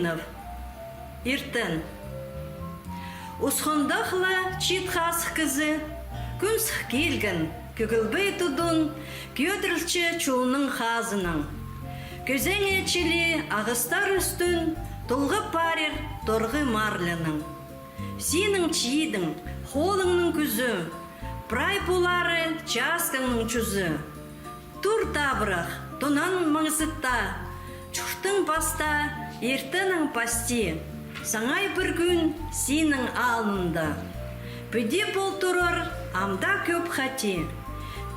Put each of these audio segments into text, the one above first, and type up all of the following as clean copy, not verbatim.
Баинов. Иртен. Усхондахла читхас кызы, күнсх келген, күгілбей тудун, күйөтірілчі чуының хазының. Көзене чили ағыстар үстін, тұлғы парир торғы марлының. Сенің чидің, холыңның күзі, прай пулары часкаңның чүзі. Тур табырақ, тонан маңсытта, чуштың паста, ертінің пасти. Саңай бір күн сенің алында. Піде болтырыр, амда көп хати.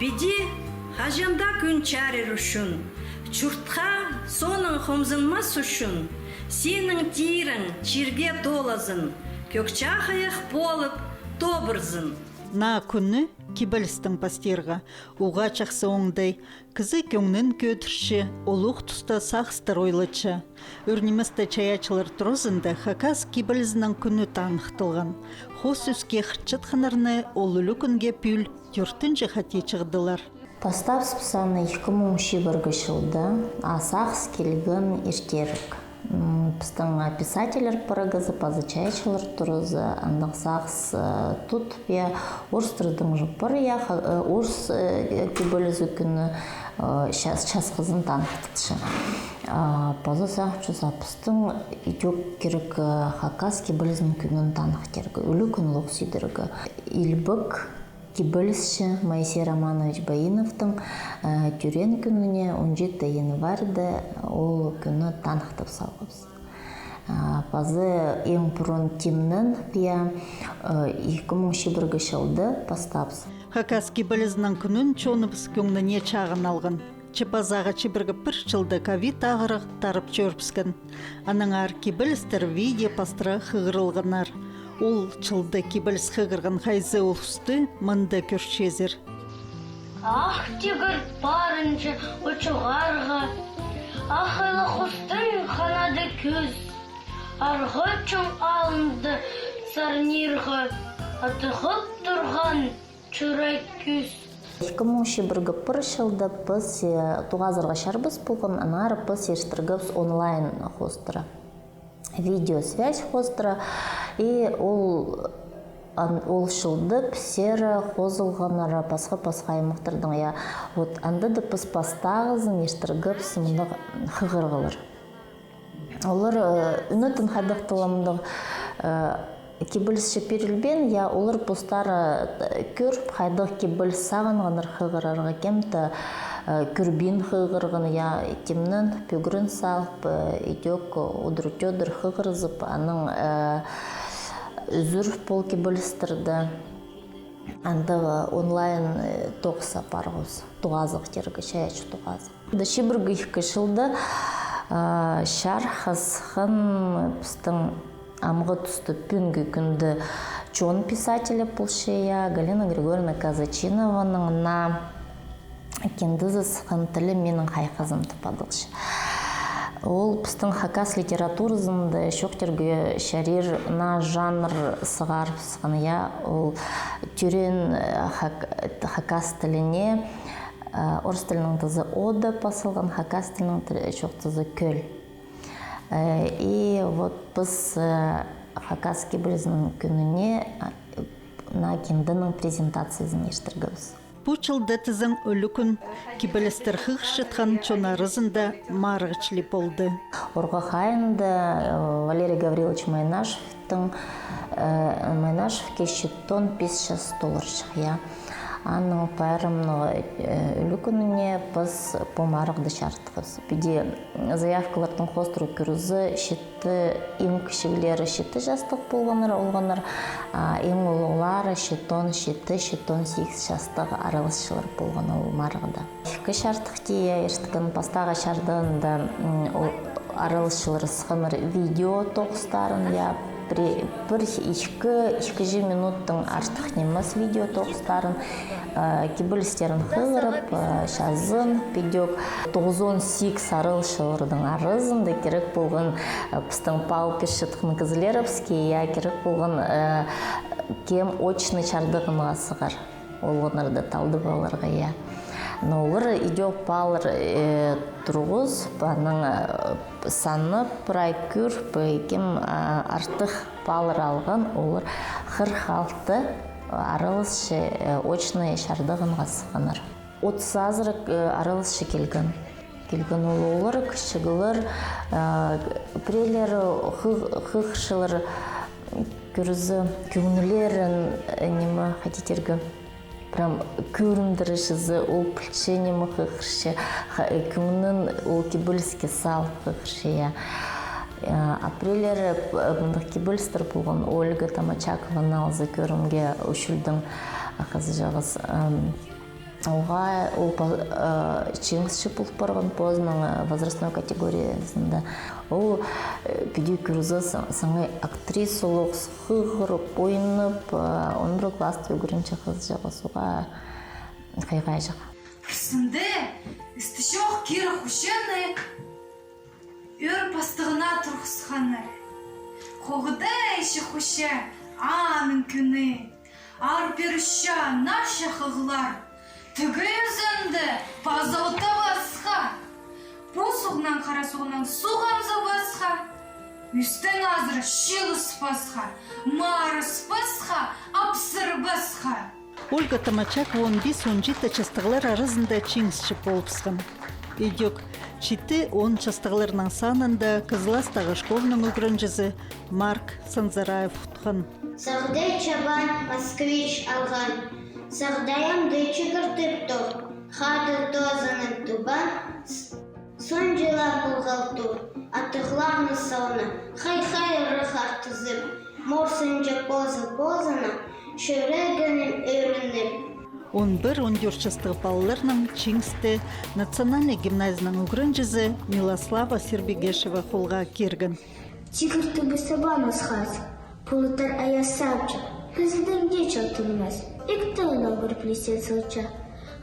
Піде хажанда күн чарыр үшін. Чуртқа соның хомзынмас үшін. Сенің тирің чирге толазын. Көкчақ аяқ болып тобырзын. На күні кибелістің пастирға уға чақсы оңдай, кізі көңнін көтірші, олуқ тұста сақстыр ойлычы. Үрнімісті чаячылар тұрызында хакас кибелізінің күні таңықтылған. Хос үске қырчыт қынырны олылы күнге пүл түртінші хати чығдылар. Постав списаны 2001 жылда асақс келген ертерік. Біздің писателер парагазы, пазычайчылар тұрызы, андық сақс тут бе орыс тұрдың жұпыр, орыс кебелізі күні час қызын танықтықшы. Пазы сақ жүзапыстың идек керек хакас кебелізін күнін танық кергі, өлі күн лоқсидіргі. Илбік кебелізші Моисей Романович Баиновтың түрен күніне 17 январьда ол күні танықтып салғыз. Пазы ең бұрын темнің бия 2001 жылды постапсы. Хакас кебелізінің күнін чоныбыз көңіне чағын алғын. Чепазаға чебіргі бір жылды ковид ағырық тарып чөрпіскен. Аныңар кебелістер видео пастыра қығырылғанар. Ол чылды кебеліс қығырған хайзы олысты мұнда көршезір. Ах, тегір барыншы ұчығарға, ақылы құстың қанады көз, арғы чоң алынды сарнирға, атығып тұрған чүрек көз. 2001 жылда біз туғазырға шарбыз болған, анары біз ештіргіз онлайн хостыра. Видеосвязь хостыра, и ол жылды псері қозылғанара пасқа аймақтырдың. Вот анда да біз пастағызын ештіргіп сымындық қығырғылыр. Олар үнетін қайдықтыламындық кебілісші перілбен, олар постары көріп қайдық кебіліс сағынғаныр қығырарға кемті күрбин қығырғын, темнін пөгірін сағып, идек ұдыр-төдір қығырызып, аның үзір пол кебілістірді. Андағы онлайн тоқса парғыз, туғазық тергі, шаячы туғазық. Даши біргі 2 жылды шар қасқын біздің амғы тұсты пүнгі күнді чон писателі пұлшея Галина Григорьевна Казачинованың на кендізі сықын тілі менің қайқызым тұпадылшы. Ол біздің хакас литературызында шөктерге шарир на жанр сығарып сықын. Ол түрен хакас тіліне орыс тілінің тұзы ода пасылған, хакас тілінің шөктізі көл. И вот біз хакас кебілізінің күніне на кендінің презентациясын ештіргіз. Бұл жылда тізің өлі күн кебілістер қықшытқан чонарызында марғычлі болды. Орға қайында Валерий Гаврилович Майнашевтың $500 шықия. Анның пайрымның өлі күніне біз помарықты шарттығыз. Біде заявкалардың қостыру көрізі шетті ең кішігілері шетті жастық болғаныр, ең олылары шеттон 8 жастығы аралысшылар болған ол марғыда. Екі шарттық дейе, ештігін пастаға шардығында аралысшылар сығымыр видео тоқыстарын бір 2 минуттың артық неміз видео тоқыстарын кебілістерін қығырып, шазын, педек 9-18 арылшылардың арызында керек болған пыстың Павел Пешетқын Кізлеровский, керек болған кем очный чардығынға сығар. Ол онарды талды баларға. Но олар идеп балыр тұрғыз, баның саны прайкүр бәйкім артық балыр алған, олар 46 арылысшы очный шардығын ғасығаныр. 30 азырық арылысшы келген. Келген олар кішігілер, прелері, хықшылар, көрізі, көңілерін немі хотетергі. Прям көрімдірішізі, ол пілші немі хықшы, көңінің ол кебіліске сал хықшы. Апрелері бұндық кебілістір болған Ольга Тамачакова налзы көрімге үшілдің қызы жағыз. Оға ол чеңісші болып барған позның возрастной категориясында. Ол педеу көрізі саңай актрисолық, сұқығырып, ойынып, 11 класты өгірінші қыз жағыз оға қайғай жаға. Күрсінде, істішоқ кері құшыны, өр бастығына тұрғысқаны. Қоғыда әші құшы, анын күні, ар беріші наша қығылар. Түгі үзінді базаута басқа, бұсығынан қарасығынан суғамзы басқа, үстін азыры шилыс басқа, марыс басқа, апсыр басқа. Ольга Тамачакова 15-17 жастағылар арасында чеңісші болыпсқан. Едек, 7-10 жастағыларының санында Кызыластағы школының үгірінжізі Марк Санзараев ұтқан. Сағдай чабан москвич алған. Сағдайым дөйчі кіртіп тұр, қады тозының тұбан, сон жила бұлғалту, атықларны сауны, қай-қай рыхар тұзып, морсынжы позы-позына, шөрегінің өрініп. 11-14 жастағы балаларының чеңісті национальный гимназияның үгірінжізі Милослава Сербегешева қолға керген. Тигірті бұсабан ұсқаз, пұлытар аясапчы, кізілдің деч алтынмас. Иктылына бір плесе сылча.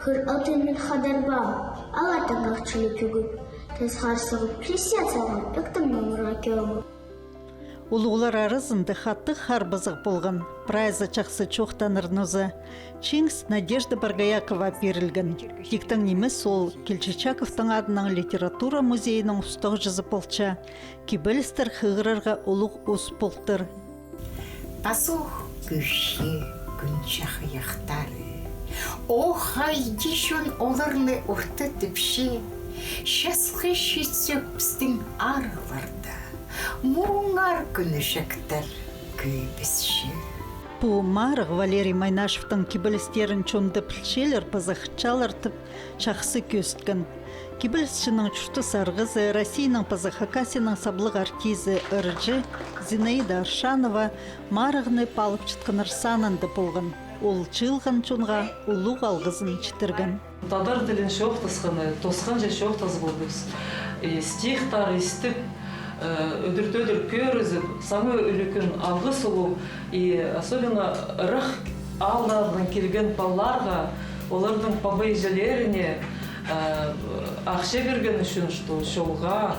Хыр алтынмен хадарбам, алатын ақчылы пүгіп. Тез қарсығып плесе салған, иктымның ұрға кеуімі. Улығылар арызында хатты харбызық болған. Прайза чақсы чоқтанырнызы. Чеңіс Надежда Баргаякова берілген. Диктің немес ол Келчечаковтың адының литература музейінің ұстық жазы болча. Кебілістер хығырарға ұлық ұс болтыр. Пасух күші күнчақ яқтары. Ойди шон оларны ұқты түпші. Шасқы шетсөпістің арыларда. Мұңар күні шақтар көйбісші. По Марық Валерий Майнашевтың кебілістерін чонды пілшелер пазақчалартып чақсы көсткен. Кебілісшінің чүшті сарғызы Россияның Пазахакасының саблық артизі ұржы Зинаида Аршанова Марығыны палып чытканыр санынды болған. Ол чылған чонға ұлық алғызын чытырған. Тадар тілін шоқтасқаны, тосқан же шоқтас болдыз. Стихтар істіп, өдір-төдір көрізіп, самы үлікін алғы сұлу, особенно рық алдардан келген балларға, олардың побайжелеріне ақша берген үшін шолға,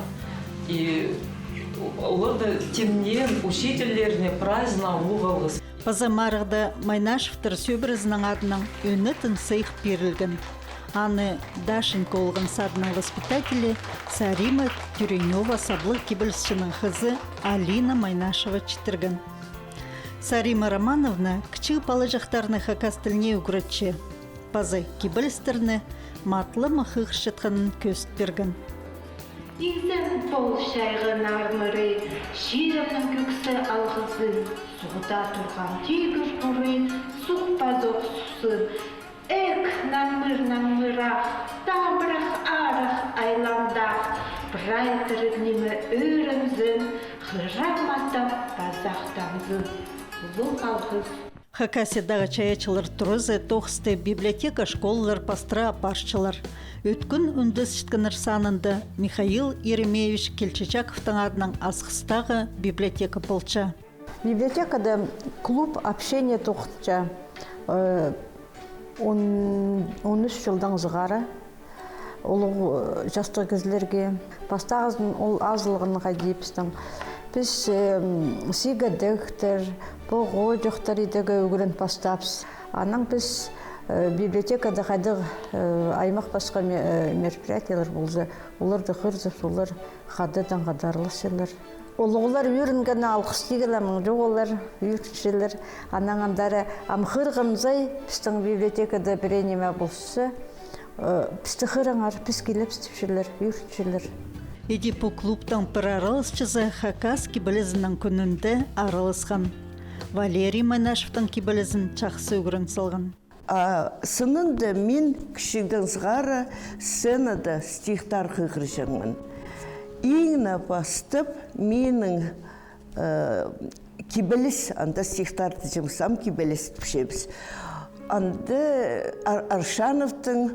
оларды темнен учительлеріне прайзына ұлық алғыз. Паза Марығда Майнашевтар сөбірізінің адының өнітін сайық берілген. Аны Дашенко олған садының воспитателі Сарима Тюренева саблы кебілісшінің қызы Алина Майнашева читірген. Сарима Романовна кіші палы жақтарыны хакас тіліне үгіретші. Пазы кебілістеріні матлы мақық шытқанын көст берген. Игзен бол шайғын армыры, ширемнің көксі алғызын, суғда тұрған тегір бұры, суқпазоқ сұсын. Эк намыр-намырақ, табырақ арық айландақ, брайтырыгнемі өрімзін, ғыраматап базақтамзын, ұлық алғыз. Хакасиядағы чаячылар тұрызы тоқысты библиотека школалар пастыра апашчылар. Өткін үндіс шіткінір санында Михаил Еремеевич Келчечаковтың адының асқыстағы библиотека болча. Библиотекада клуб общения тоқытча 13 жылдан зығары. Ол жастық кезлерге пастағыздың ол азылығынға дейіпістің. Біз сига дектер, бұғы жоқтар едігі өгірін пастапс. Аның біз библиотекада қайдық аймақ басқа мероприятиялар болды. Оларды қырзып, олар қадыдан қадарлысылар. Олығылар үйрінген алқыс дегеламын, жоқ олар үйріншелер. Анаңандары амқырғымзай біздің библиотекада біренеме болсы, бізді қырыңар, біз келіп істепшілер, үйріншелер. Эдипу клубтың бір аралысчызы Хакас кибілізінің күнінде аралысқан. Валерий Майнашевтың кибілізін чақсы өгірін салған. Сынында мен кішігдің сғары сценада стихтар қығыржыңмын. Иңна бастып менің кибіліс, анда стихтарды жұмсам кибіліс түпшебіз. Анда Аршановтың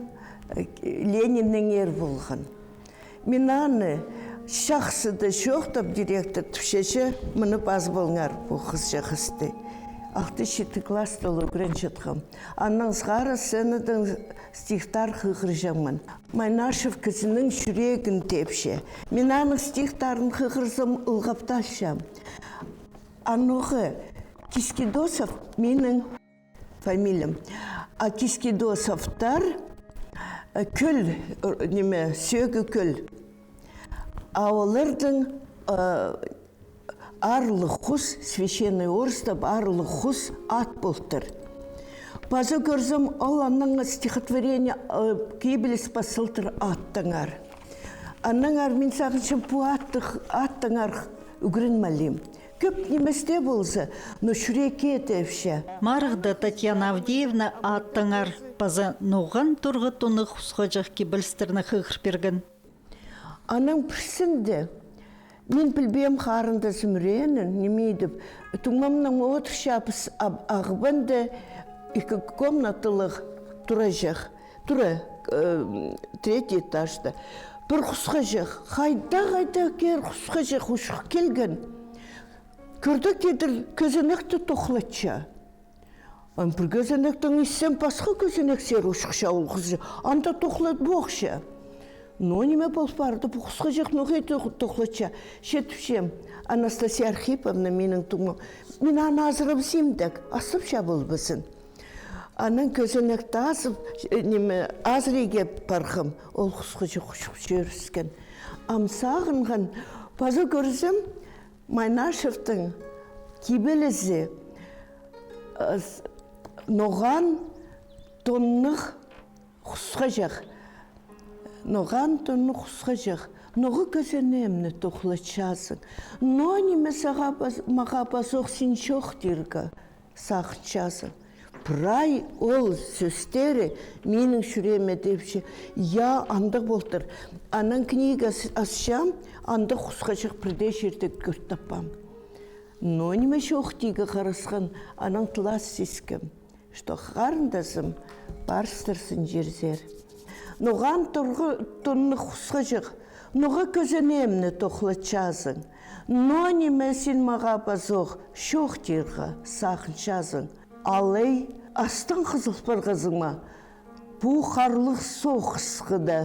Лениннің ер болған. Мен аны шақсыды жоқтап директор түпшеші мұны баз болыңар бұл қыз жақысты. Ақты шеті класты олы көрен жатқам. Анның сғары сценадан стихтар қығыржамын. Майнашев кізінің жүрегін тепше. Мен аның стихтарын қығырзым ұлғапташам. Анығы Кискидосов менің фамилиям. А Кискидосовтар күл, сөгі күл. А олардың арлы құс, священный орыстап арлы құс ат болтыр. Базы көрзім, ол анның стихотворение кейбіліс басылтыр аттыңар. Анныңар мен сағыншым бұ аттыңар үгірін мәлем. Көп неместе болсы, но шүреке етепше. Марығда Татьяна Авдеевна аттыңар базы ноған тұрғы тұны құсқажақ кебілістеріні қығыр берген. Аның бірсінде, мен білбем қарында зүміренін, немейдіп, тұңмамның отыр шапыс ағыбынды екі комнатылық тұра жақ, третий этажда. Бір құсқа жақ, қайда кер құсқа жақ ұшық келген. Көрді кедір көзінекті тоқлатша. Бір көзінектің естен басқа көзінек сер ұшықша ол қызы, анда тоқлат боқша. Но неме бол барды, бұл құсқа жақ нұғай тоқлатша. Шетіпшем, Анастасия Архиповна менің тұңым. Мен ана азырып земдік, асыпша бол бізін. Аның көзінекті азыреге барқым, ол құсқа жақ ұшық жүріскен. Амсағынған, базы көрізім, Майнашевтың кибелізі ноған тоннық құсқа жақ. Ноған тоннық құсқа жақ. Ноғы көзінемні тоқлатшасың. Но неме маға басоқ сен жоқ дергі сақытшасың. Прай ол сөстері менің шүреме депші. Я андық болтыр. Анан книга асшам, андық құсқа жақ бірде жерді көрт таппам. Но неме жоқ дейгі қарысқан, анан тылас сескім. Что қарындасым барстырсын жерзер. Ноған тұнны құсқа жақ. Ноға көзінемні тоқлатшасың. Но неме сен маға басоқ шоқ дергі сақыншасың. Алай, астың қызылпар қызыңма, бұ қарлық соқысқыда.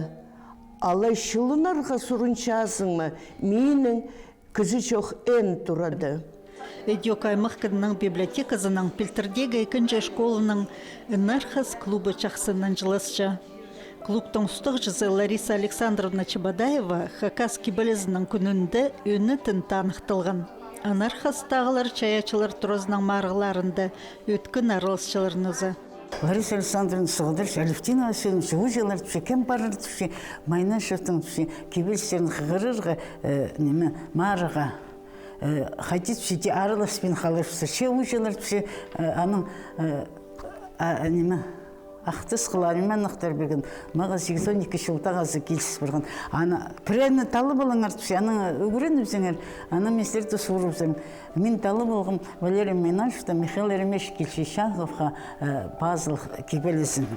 Алай шылынарға сұрыншасыңма, менің күзі жоқ ән тұрады. Эдиок аймаққының библиотекасының Пілтірдегі екінші школының Энархас клубы чақсынан жыласча. Клубтың ұстық жызы Лариса Александровна Чебадаева Хакас кибілізінің күнінде өнітін танықтылған. Анархастағылар чаячылар тұрызының марғыларында өткін аралысшыларынызы. Лариса Александровна Сығыдырш, Алевтина Васильевич, ұжылар түші, кем барыр түші, Майнашевтың түші, кебелістерін қығырырға, марыға, қайти түші, де араласпен қалыршысы, ше ұжылар түші, аның ақтыс қыларымен ақтар берген, маға 8-12 жылда ғазы келсіз бірген. Пірәні талы болыңар түші, аның өгірен өбзіңер, ана меслерді сұғыр өбзің. Мен талы болғым Валерий Майнашевта, Михаил Еремеш Келшишаховқа базыл кебелізін.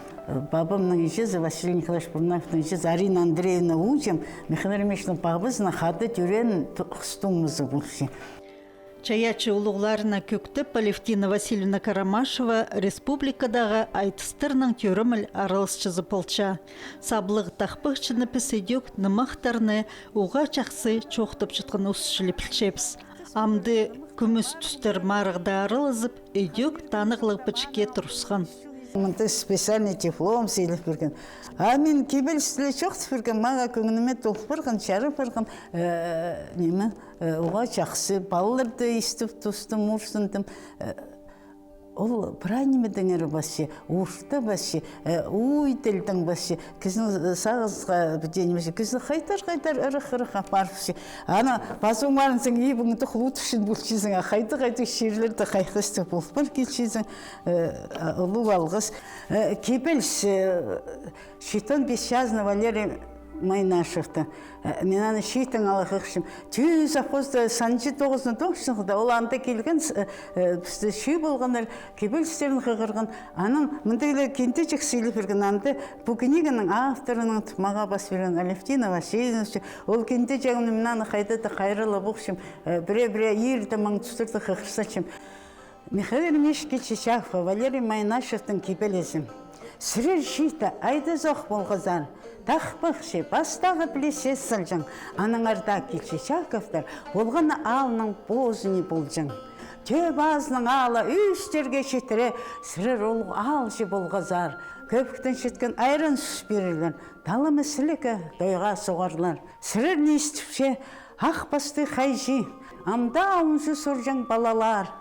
Бабамның ежезі, Василий Николаевич Бурнаевтың ежезі, Арина Андреевна ұжым, Михаил Еремештің бағбызына қады түрен қыстуымызы болшы. Чаячы ұлығыларына көктіп Алевтина Васильевна Карамашева республикадағы айтыстырның түріміл аралысшызы полча. Саблығы тақпықшыны піседек нымақтарыны уға чақсы чоқтып жытқын ұсшылы пілчепс. Амды күміс түстір марығда арылызып, өйдек танығлық бічке тұрысқан. Мынты специальный диплом сейліп бірген. А мен кебелістілі жоқ бірген, маға көңініме толып бірген, шарып бірген, оға жақсы, балаларды естіп тұстым, ұрсындым. Ол пранимеден әрі басы, ұршты басы, уйділдің басы, кізін сағызға біденімесі, кізін қайтар ұрық апарыпсы. Ана басың барынсың, ебіңді құлутышын бұлшызың, қайты шерлерді қайқысты бұлпыр келшізің, ұлу алғыз. Кебелс, шитон бесшазны Валерий Майнашевті. Мен аны шейтін алықықшым. Түйіз апозды санжы 9-9-да ол анда келген бізді шүй болғандар кебелістерін қығырған. Аның мұндайлы кенте жек сейліп берген анды бүгінегінің авторының тұмаға бас берген Алевтина Васильевна. Ол кенте жағымны мен аны қайдады қайрылы бұқшым. Біре ерді маңтыстырды қығырсачым. Михаил Мишки Чичахов, Валерий Майнашевтің кебелесім. Сірер шейті айды зоқ болғызар. Тақпықшы, бастағы білесе сылжың. Аныңарда Чичаховтар болғаны алының бозыны болжың. Төп азының алы үстерге шетірі сірер олғы алшы болғызар. Көпіктен шеткен айрын сүс берілер. Талымы сілікі дойға соғарлар. Сірер не істіпше ақ басты қайжи. Амда ауынсы сұржың балалар.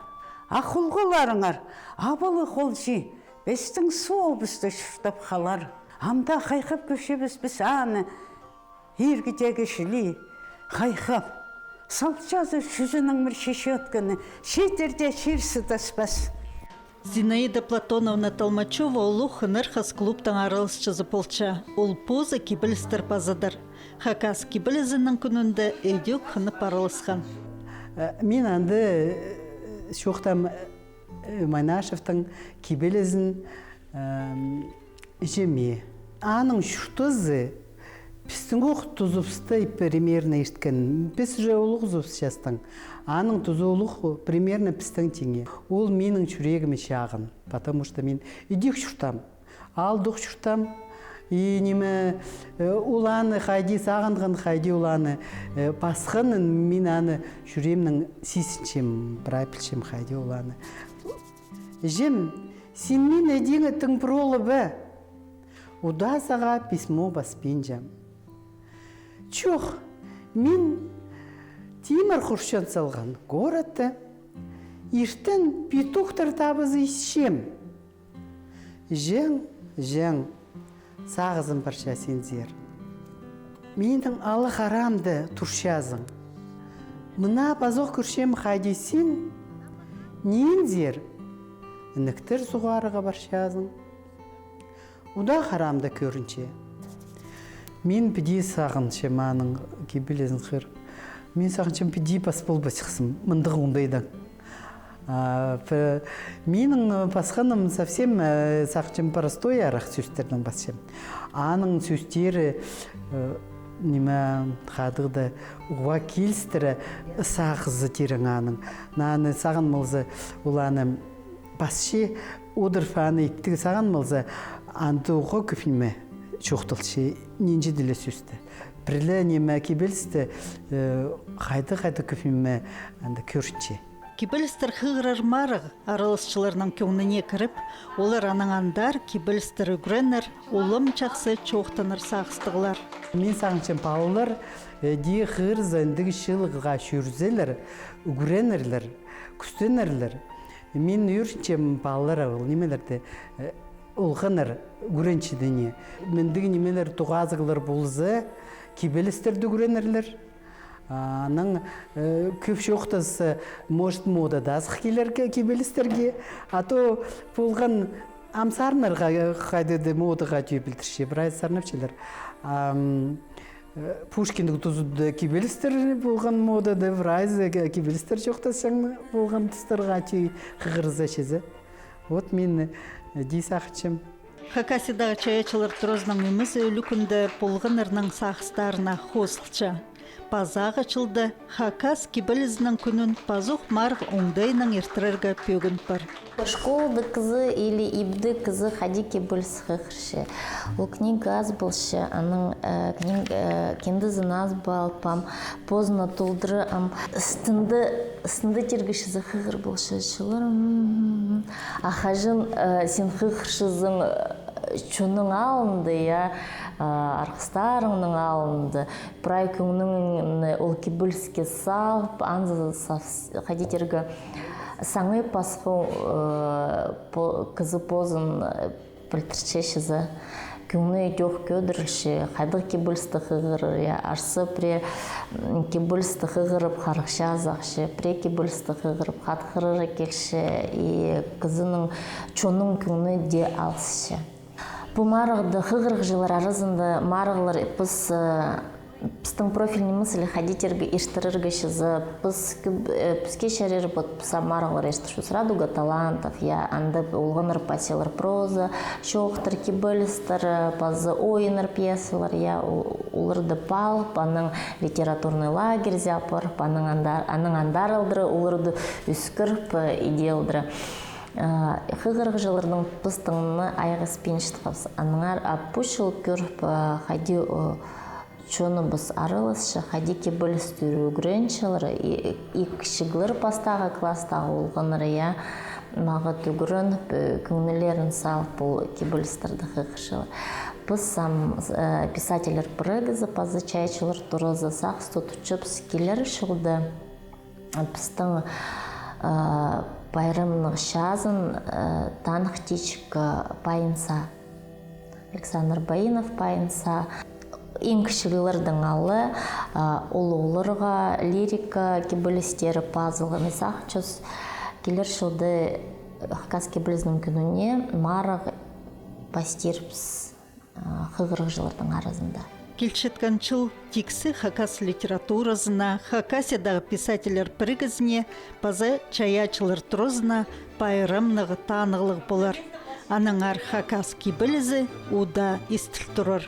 Ақылғыларыңар, абылы қолжи. Бестің су обысты шүртіп қалар. Амда қайқып көшебіз біз аны, ергідегі шілі, қайқып. Салчазы жүзінің бір шеше өткіні, шетерде шерсі таспас. Зинаида Платоновна Толмачева олу хынырхас клубтан арылысчы зыпылча. Ол поза кибілістір пазадыр. Хакас кибілізінің күнінде өйдек хынып арылысқан. Мен анды шоқтам Майнашевтың кибілізін жеме. Аның шүртізі пістің оқ тұзыпсты примерно ешткен. Піс же олық зұпсы жастың. Аның тұзы олық примерно пістің теңе. Ол менің жүрегіме шағын. Потому что мен идек шүртам. Алдық шүртам. И неме уланы қайди сағынған қайди уланы басқанын мен аны жүремнің сесіншем, брайпілшем қайди уланы. Жем, сен мен әдеңі тың пролы бі. Уда саға письмо баспен жам. Чоқ, мен Тимір Хұршан салған городты, ештін петуқтар табызы исшем. Жең, сағызым барша сензер. Менің алы харамды тұршазың. Мына базоқ күршем қайдесін, нендер? Нүктір суғарыға баршазың. Уда харамды көрінше. Мен піде сағыншы маның кебелезін қыр. Мен сағыншым піде баспол басықсым, мұндығы ондайдан. Менің басқаным совсем сақчым простой арақ сөстердің басшым. Аның сөстері неме қадығды ұға келістірі сағызы терің аның. Наны саған мұлзы ұланы басшы одырфаны еттігі саған мұлзы анды ұға көпінме çoxtılşı ninci dile süstü. Birle neme kibeliste haydı köpünme anda körçe. Кибелістер хығырар марық аралысшыларының көңіне кіріп, олар анаңандар кибелістер үгренер, олым чақсы чоқтаныр сағыстығылар. Мен сағыншын паулар де хығыр зәндігі шылығыға шүрзелер, үгренерлер, күстенерлер. Мен үйіршінчем паулар ауыл немелерді ұлғаныр үгреншідіне. Мендігі немелер туғазығылар болызы, кибелістерді үгренерлер. Аның көп жоқтасы может модада азық келерге кебелістерге, а то болған амсарнарға қайдады модаға жүйбілдірше, бір айсарнапчылар. Пушкиндік тұзыды кебелістер болған модада, бір айзы кебелістер жоқтасың болған тұстарға жүй қығырыза шезі. Вот мен дей сақытшым. Хакасидағы чаячылар тұрозның өміз өлі күнді болғанырның сақыстарына қосылча. пазағы чылды Хакас кибілізінің күнін пазух марг оңдайның ертірерге пөгін бар. Школды кызы или ибды кызы хади кибыльс хыхрши. Ол книга аз болшы, аның книга кендізін аз балпам, поздно толдыры ам стынды тергішізі хыгыр болшы чылыр. Ахажын сен хыгыршызың чуның алынды, я арқыстарыңның алынды. Прай күннің ол кибыльске сав, анзы хади тергі саңы пасху кызы позын пілтірчешізі күңні өтеуқ көдірілші, қайдық кебілісті қығыры, арсы пре кебілісті қығырып қарықша азақшы, пре кебілісті қығырып қатқырыры келші, кызының чоның күңні де алсышы. Бұл марығды қығырық жылар арызында марығылар Пыстың профильный мысли ходитерге иштырырга шизы, пыске шарер бот самаралар иштыршус радуга талантов, я андып улғыныр паселар проза, шоқтыр кибылістер, пазы ойыныр пьесалар, я улырды палып, аның литературный лагерь зяпыр, аның андарылдыры, улырды үскірп иделдыры. Хыгырғы жылырдың пыстыңны аяғы спеншітқыз, аныңар апушыл көріп хади чоны біз арылысшы, хади кебілістері үгіреншілері, икшіглер пастағы кластағы олғыныры, мағы түгірін күңнелерін салып бұл кебілістерді хықшылы. Біз сам писателер прыгызы, пазы чайчылыр тұрызы сақс тұтучып скелер шылды. Біздің байрымның шазын танық течік пайынса, Александр Баинов пайынса, ең кішігілердің алы олығылырға лирика кебілістері пазылғы месақ чөз келер шылды Хакас кебілізінің күніне марық пастирпс қығырық жылырдың арызында. Келчеткан чыл тиксі Хакас литературасына, Хакасиядағы писателер прыгызіне, пазы чаячылыр тұрызына байрымнығы танығылық болар. Аныңар Хакас кебілізі уда істіл тұрыр.